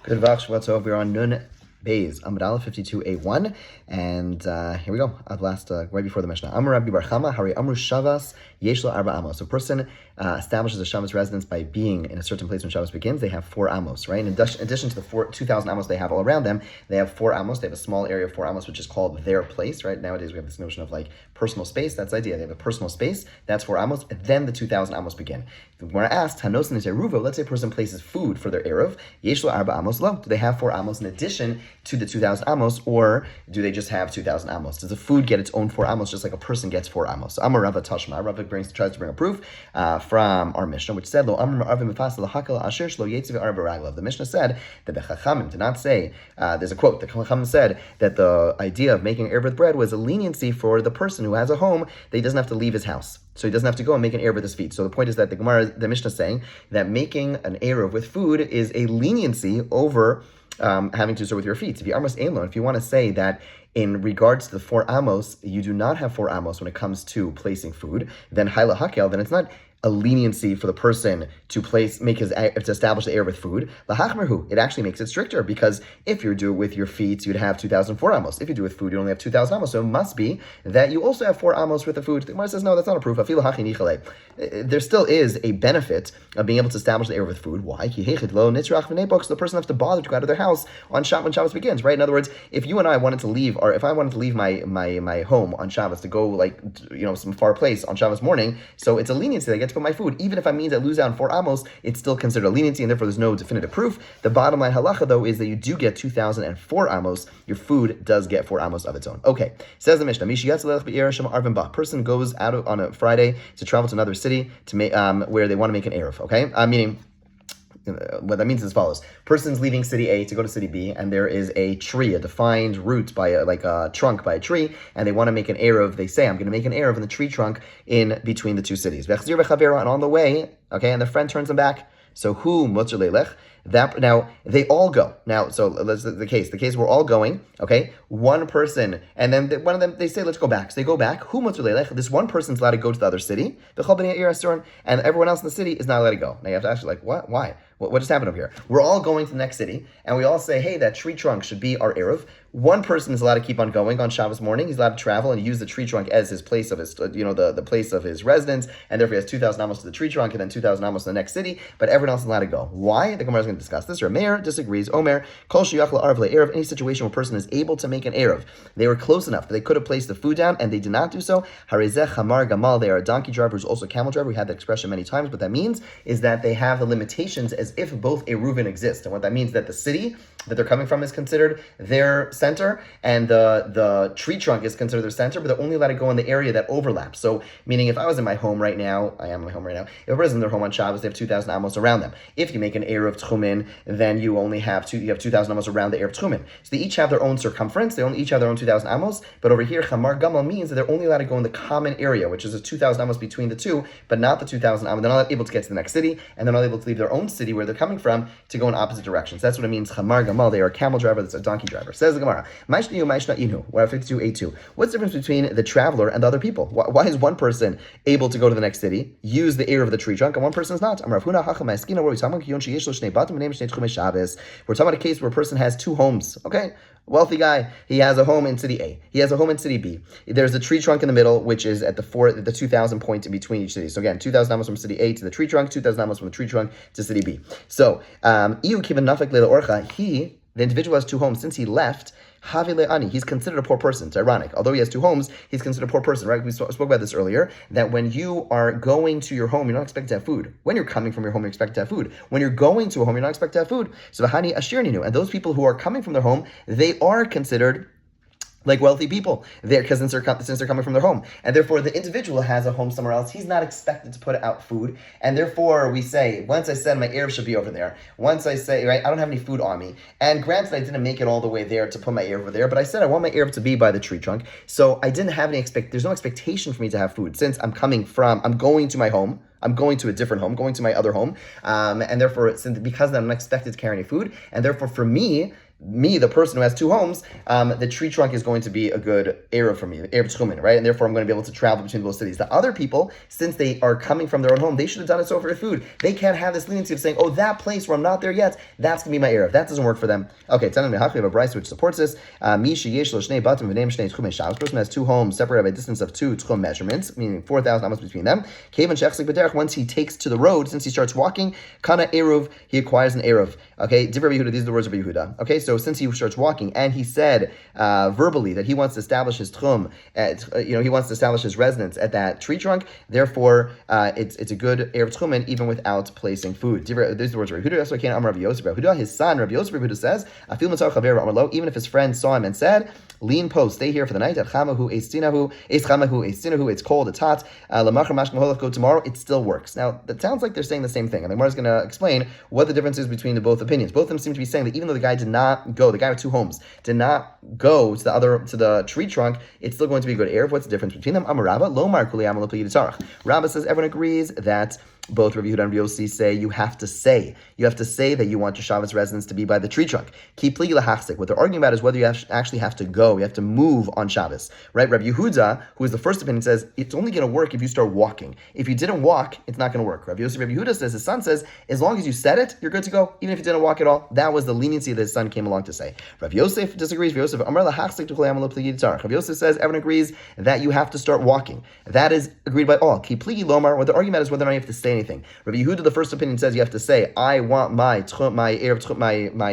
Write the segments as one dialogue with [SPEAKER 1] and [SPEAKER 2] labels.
[SPEAKER 1] Good Vach Shvatov. We're on Nun Beis, Amud 52A1, and here we go. At last, right before the Mishnah. Amar Rabbi Bar Chama, Hari Amru Shavas Yeshlo Arba Amos. So a person establishes a Shabbos residence by being in a certain place when Shabbos begins. They have 4 amos, right? In addition to the 2,000 amos they have all around them, they have 4 amos. They have a small area of 4 amos, which is called their place, right? Nowadays we have this notion of like personal space. That's the idea. They have a personal space. That's 4 amos. And then the 2,000 amos begin. When I asked Hanosin is Eruvo, let's say a person places food for their Eruv. Yeshlo Arba Amos lo. Do they have 4 amos in addition to the 2,000 amos, or do they just have 2,000 amos? Does the food get its own 4 amos, just like a person gets 4 amos? So Amar Rava Tashma. Rava tries to bring a proof from our Mishnah, which said, Lo Amar Arvim Mefasel Hakal Asher Shlo Yetziv Arba Raglav. The Mishnah said that the Chachamim did not say, there's a quote, the Chachamim said that the idea of making Erev with bread was a leniency for the person who has a home, that he doesn't have to leave his house. So he doesn't have to go and make an Erev with his feet. So the point is that the Mishnah is saying that making an Erev with food is a leniency over having to serve with your feet. If you amos elon, if you want to say that in regards to the 4 amos, you do not have 4 amos when it comes to placing food, then haila hakel, then it's not a leniency for the person to establish the air with food. Lahachmerhu, it actually makes it stricter, because if you do it with your feet, you'd have 2,004 amos. If you do it with food, you only have 2,000 amos. So it must be that you also have 4 amos with the food. The Gemara says, no, that's not a proof. There still is a benefit of being able to establish the air with food. Why? So the person has to bother to go out of their house on Shabbat when Shabbos begins, right? In other words, if you and I wanted to leave, or if I wanted to leave my home on Shabbos to go some far place on Shabbos morning, so it's a leniency that I get to put my food. Even if I means I lose out on 4 amos, it's still considered a leniency, and therefore there's no definitive proof. The bottom line halacha, though, is that you do get 2,004 amos. Your food does get 4 amos of its own. Okay, says the Mishnah, person goes out on a Friday to travel to another city to make where they want to make an Erev, okay? Meaning, what that means is as follows. Person's leaving city A to go to city B, and there is a tree, a defined root by a trunk by a tree, and they want to make an Erev. They say, I'm going to make an Erev in the tree trunk in between the 2 cities. And on the way, okay, and the friend turns them back. So who mutzur that now they all go. Now, so that's the case. The case we're all going, okay? One person, and then one of them, they say, let's go back. So they go back. Who mutzur this one person's allowed to go to the other city, and everyone else in the city is not allowed to go. Now you have to ask, what? Why? What just happened over here? We're all going to the next city, and we all say, hey, that tree trunk should be our Erev. One person is allowed to keep on going on Shabbos morning. He's allowed to travel and use the tree trunk as his place of his, the place of his residence, and therefore he has 2,000 amos to the tree trunk and then 2,000 amos to the next city, but everyone else is allowed to go. Why? The Gemara is going to discuss this. Rameir disagrees. Omer, kol sheyach la'arav le'erev, any situation where a person is able to make an Erev. They were close enough that they could have placed the food down, and they did not do so. Harizeh chamar gamal, they are a donkey driver who's also a camel driver. We had that expression many times. What that means is that they have the limitations as if both Eruvin exist. And what that means is that the city that they're coming from is considered their center, and the tree trunk is considered their center, but they're only allowed to go in the area that overlaps. So, meaning if I was in my home right now, I am in my home right now, if a person is in their home on Shabbos, they have 2,000 amos around them. If you make an Erev Tchumen, then you only have 2,000 amos around the Erev Tchumen. So they each have their own circumference, they each have their own 2,000 amos, but over here, Chamar Gamal means that they're only allowed to go in the common area, which is a 2,000 amos between the two, but not the 2,000 amos. They're not able to get to the next city, and they're not able to leave their own city where they're coming from to go in opposite directions. That's what it means, Chamar Gamal. They are a camel driver, that's a donkey driver. Says the Gemara, Maishna Maishna Inu, 52A2. What's the difference between the traveler and the other people? Why is one person able to go to the next city, use the air of the tree trunk, and one person is not? We're talking about a case where a person has 2 homes, okay? Wealthy guy, he has a home in city A. He has a home in city B. There's a tree trunk in the middle, which is at the 2,000 point in between each city. So again, 2,000 amos from city A to the tree trunk, 2,000 amos from the tree trunk to city B. So, the individual has 2 homes. Since he left, he's considered a poor person. It's ironic. Although he has 2 homes, he's considered a poor person, right? We spoke about this earlier, that when you are going to your home, you're not expected to have food. When you're coming from your home, you're expected to have food. When you're going to a home, you're not expected to have food. So, and those people who are coming from their home, they are considered like wealthy people there, because since they're coming from their home, and therefore the individual has a home somewhere else. He's not expected to put out food, and therefore we say, once I said my Erev should be over there, once I say, right, I don't have any food on me, and granted I didn't make it all the way there to put my Erev over there, but I said I want my Erev to be by the tree trunk, so I didn't have there's no expectation for me to have food, since I'm going to my home, I'm going to a different home, going to my other home, and therefore, because I'm not expected to carry any food, and therefore for me, me, the person who has two homes, the tree trunk is going to be a good Eruv for me, Eruv Tchumen, right? And therefore I'm going to be able to travel between both cities. The other people, since they are coming from their own home, they should have done it so for their food. They can't have this leniency of saying, oh, that place where I'm not there yet, that's going to be my Eruv. That doesn't work for them. Okay, we have a Bryce which supports this. Person has two homes separated by a distance of 2 tchum measurements, meaning 4,000 amos between them. Once he takes to the road, since he starts walking, kana Eruv, he acquires an Eruv. Okay, these are the words of Yehuda. Okay, so since he starts walking, and he said verbally that he wants to establish his tchum, he wants to establish his residence at that tree trunk. Therefore, it's a good Erev Tchumen even without placing food. These are the words of Yehuda. So I can't Amar Rabbi Yosef Yehuda. His son Rabbi Yosef Yehuda says, "Afil matzah chaver Amar lo." Even if his friend saw him and said, "Lean post, stay here for the night." At chamahu estinahu, it's cold, it's hot. Lamachar mashkem go tomorrow. It still works. Now that sounds like they're saying the same thing, and the Gemara is going to explain what the difference is between the both opinions. Both of them seem to be saying that even though the guy did not go, the guy with two homes did not go to the tree trunk, it's still going to be a good Erev. What's the difference between them? Amar Rabba, Lomar Kuli Amal Yitzarach. Rabba says everyone agrees that both Rabbi Yehuda and Rabbi Yossi say you have to say that you want your Shabbos residence to be by the tree trunk. Keep pligi lahachzik. What they're arguing about is whether you actually have to go, you have to move on Shabbos, right? Rabbi Yehuda, who is the first opinion, says it's only going to work if you start walking. If you didn't walk, it's not going to work. Rabbi Yehuda says, his son says, as long as you said it, you're good to go, even if you didn't walk at all. That was the leniency that his son came along to say. Rabbi Yosef disagrees. Rabbi Yosef, Amar lahachzik to Rabbi Yosef says everyone agrees that you have to start walking. That is agreed by all. Keep pligi lomar. What the argument about is whether or not you have to say anything. Rabbi Yehuda, the first opinion, says you have to say, I want my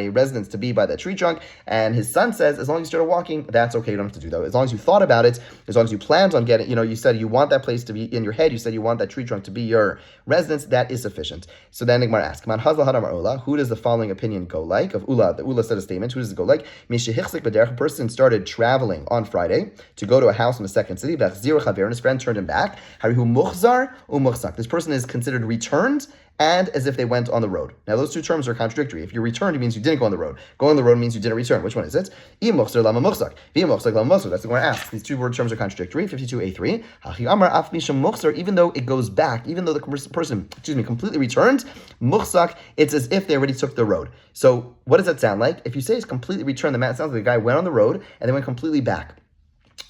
[SPEAKER 1] residence to be by that tree trunk, and his son says, as long as you started walking, that's okay, you don't have to do that. As long as you thought about it, as long as you planned on getting, you said you want that place to be in your head, you said you want that tree trunk to be your residence, that is sufficient. So then the Gemara asks, who does the following opinion go like? Of Ula, the Ula said a statement, who does it go like? A person started traveling on Friday to go to a house in a second city, and his friend turned him back. This person is considered returned and as if they went on the road. Now, those two terms are contradictory. If you returned, it means you didn't go on the road. Going on the road means you didn't return. Which one is it? That's the one I ask. These two word terms are contradictory. 52a3. Even though it goes back, even though the person, completely returned, muchsak, it's as if they already took the road. So, what does that sound like? If you say it's completely returned, it sounds like the guy went on the road and then went completely back.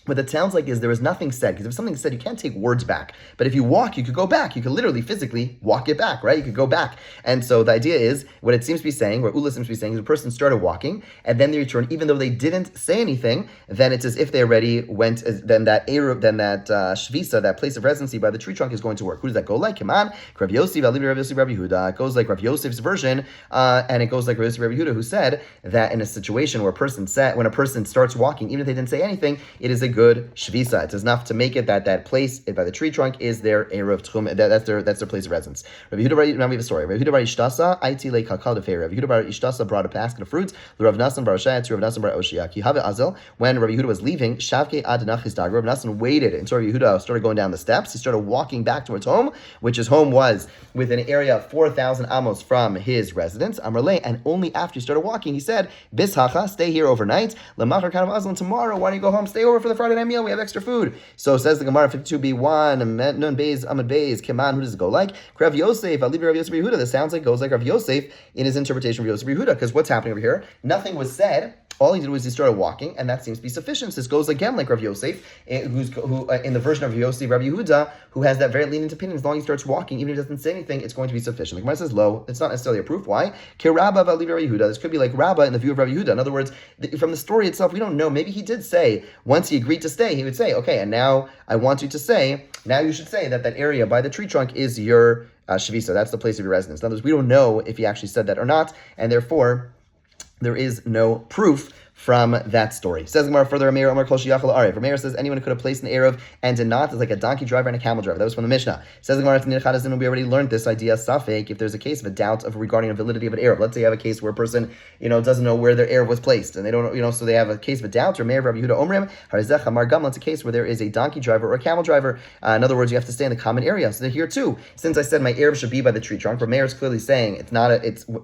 [SPEAKER 1] What that sounds like is there is nothing said, because if something's said, you can't take words back. But if you walk, you could go back. You could literally, physically walk it back, right? You could go back. And so the idea is, what it seems to be saying, what Ula seems to be saying, is a person started walking, and then they return, even though they didn't say anything, then it's as if they already went, then that shvisa, that place of residency by the tree trunk is going to work. Who does that go like? Come on. Rav Yosef, Rabbi Yehuda. It goes like Rav Yosef's version, and it goes like Rav Yosef, Rabbi Yehuda, who said that in a situation where when a person starts walking, even if they didn't say anything, it is a good shvisa. It's enough to make it that place by the tree trunk is their Erev Tchum. That's their place of residence. Rabbi Yehuda, now we have a story. Rabbi Yehuda bar Ishtasa, Aiti le Kakal de Rabbi Yehuda bar Ishtasa brought a basket of fruits. Rav Nasan bar Oshaya to Rav Nasan bar Oshia. Kihave Azel, when Rabbi Yehuda was leaving, Shavke Adanach his dog. Rav Nasan waited until Rabbi Yehuda started going down the steps. He started walking back towards home, which his home was within an area of 4,000 amos from his residence. Amrle, and only after he started walking, he said, Bishacha, stay here overnight. Lamachar Kanav Azlan, tomorrow, why don't you go home? Stay over for the Friday night meal. We have extra food. So says the Gemara 52b1, Nun Beis, Amud Beis, Keman, who does it go like? Rav Yosef, I'll leave Rav Yosef Yehuda. This sounds like goes like Rav Yosef in his interpretation of Yosef Yehuda, because what's happening over here? Nothing was said. All he did was he started walking, and that seems to be sufficient. So this goes again like Rav Yosef, who in the version of Yosef, Rabbi Yehuda, who has that very lenient opinion. As long as he starts walking, even if he doesn't say anything, it's going to be sufficient. The Gemara says, "Lo, it's not necessarily a proof." Why? Rabba Rabbi Yehuda. This could be like Rabba in the view of Rabbi Yehuda. In other words, from the story itself, we don't know. Maybe he did say once he agreed to stay, he would say, "Okay, and now I want you to say. Now you should say that area by the tree trunk is your shavisa. That's the place of your residence." In other words, we don't know if he actually said that or not, and therefore there is no proof from that story. Says Gemara further, Rameir Omar Kol Sheyachal Arev. Rameir says anyone who could have placed an Erev and did not is like a donkey driver and a camel driver. That was from the Mishnah. Says Gemara, we already learned this idea, Safek, if there's a case of a doubt regarding the validity of an Erev. Let's say you have a case where a person, doesn't know where their Erev was placed, and they don't, so they have a case of a doubt. Rameir Rabbi Yehuda Omrim, Harizech Amar Gamla, it's a case where there is a donkey driver or a camel driver. In other words, you have to stay in the common area. So here too, since I said my Erev should be by the tree trunk, Rameir is clearly saying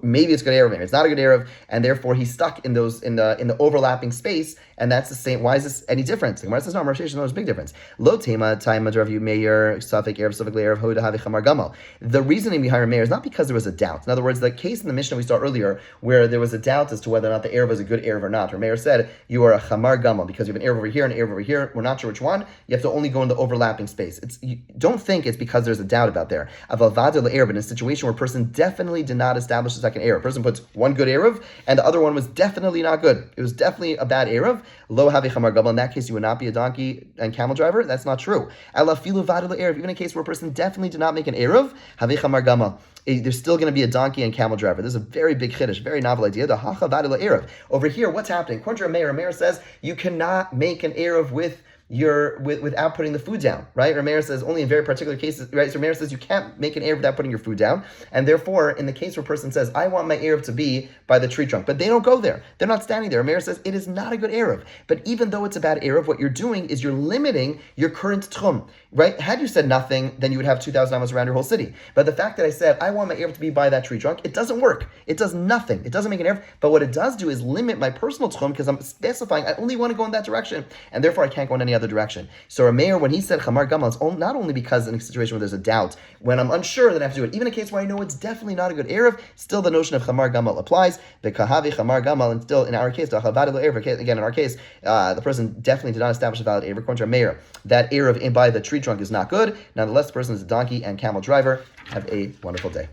[SPEAKER 1] maybe it's good Erev, maybe it's not a good Erev, and therefore he's stuck in the overlapping space, and that's the same. Why is this any different? The Gemara says no, Marsheish, no, there's a big difference. Lo tema time Rav Meir Safek Erev Safek Le'erev Hoda Havi Chamar Gamal. The reasoning behind Meir is not because there was a doubt. In other words, the case in the Mishnah we saw earlier where there was a doubt as to whether or not the Erev was a good Erev or not. Meir said you are a Chamar Gamal because you have an Erev over here and an Erev over here. We're not sure which one. You have to only go in the overlapping space. Don't think it's because there's a doubt about there. Aval Vada Le'erev, in a situation where a person definitely did not establish the second Erev. A person puts one good Erev and the other one was definitely not good. It was definitely a bad Erev. Lo Havi Chamar Gamal. In that case, you would not be a donkey and camel driver. That's not true. Ela Filu Vada Le'erev. Even in a case where a person definitely did not make an Erev, Havi Chamar Gamal. There's still going to be a donkey and camel driver. This is a very big chiddush, very novel idea. The hacha vada le'erev. Over here, what's happening? According to Rameir says you cannot make an erev without putting the food down, right? Rameir says only in very particular cases, right? So Rameir says you can't make an erev without putting your food down, and therefore, in the case where a person says, I want my erev to be by the tree trunk, but they don't go there. They're not standing there. Rameir says it is not a good erev. But even though it's a bad erev, what you're doing is you're limiting your current tchum, right? Had you said nothing, then you would have 2,000 amos around your whole city. But the fact that I said, I want my erev to be by that tree trunk, it doesn't work. It does nothing. It doesn't make an erev. But what it does do is limit my personal tchum because I'm specifying I only want to go in that direction, and therefore I can't go in any other direction. So Rameir, when he said Chamar Gamal, it's not only because in a situation where there's a doubt, when I'm unsure that I have to do it, even in a case where I know it's definitely not a good erev, still the notion of Chamar Gamal applies. The Kahavi Chamar Gamal, and still in our case, again in our case, the person definitely did not establish a valid erev. According to Rameir, that erev in by the tree trunk is not good. Nonetheless, the person is a donkey and camel driver. Have a wonderful day.